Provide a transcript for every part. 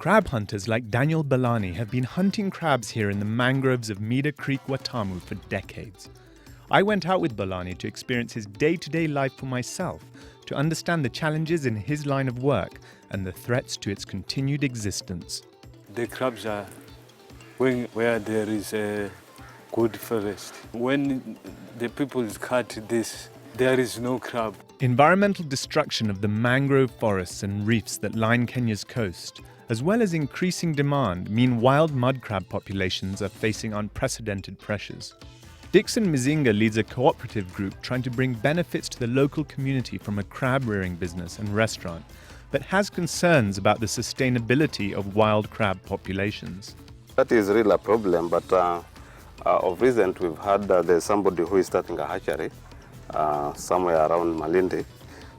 Crab hunters like Daniel Balani have been hunting crabs here in the mangroves of Mida Creek, Watamu for decades. I went out with Balani to experience his day-to-day life for myself, to understand the challenges in his line of work and the threats to its continued existence. The crabs are where there is a good forest. When the people cut this, there is no crab. Environmental destruction of the mangrove forests and reefs that line Kenya's coast, as well as increasing demand, mean wild mud crab populations are facing unprecedented pressures. Dixon Mizinga leads a cooperative group trying to bring benefits to the local community from a crab-rearing business and restaurant, but has concerns about the sustainability of wild crab populations. That is really a problem, but of recent we've heard that there's somebody who is starting a hatchery somewhere around Malindi.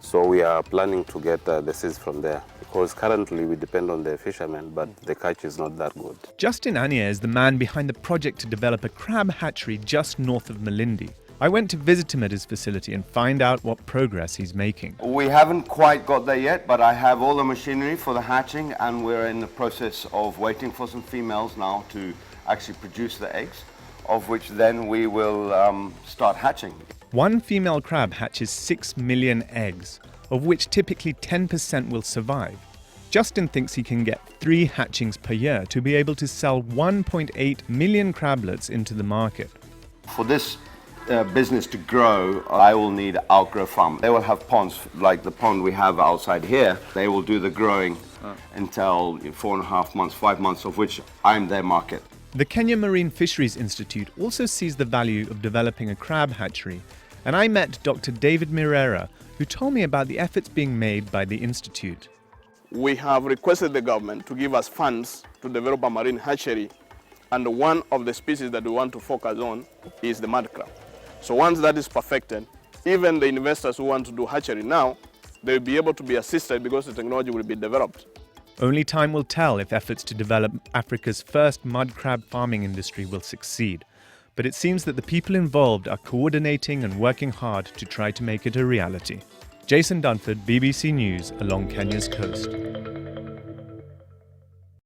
So we are planning to get the seeds from there, because currently we depend on the fishermen, but the catch is not that good. Justin Ania is the man behind the project to develop a crab hatchery just north of Malindi. I went to visit him at his facility and find out what progress he's making. We haven't quite got there yet, but I have all the machinery for the hatching, and we're in the process of waiting for some females now to actually produce the eggs, of which then we will start hatching. One female crab hatches 6 million eggs, of which typically 10% will survive. Justin thinks he can get 3 hatchings per year to be able to sell 1.8 million crablets into the market. For this business to grow, I will need an outgrow farm. They will have ponds like the pond we have outside here. They will do the growing until 4.5 months, 5 months, of which I'm their market. The Kenya Marine Fisheries Institute also sees the value of developing a crab hatchery, and I met Dr. David Mirera, who told me about the efforts being made by the Institute. We have requested the government to give us funds to develop a marine hatchery, and one of the species that we want to focus on is the mud crab. So once that is perfected, even the investors who want to do hatchery now, they will be able to be assisted because the technology will be developed. Only time will tell if efforts to develop Africa's first mud crab farming industry will succeed. But it seems that the people involved are coordinating and working hard to try to make it a reality. Jason Dunford, BBC News, along Kenya's coast.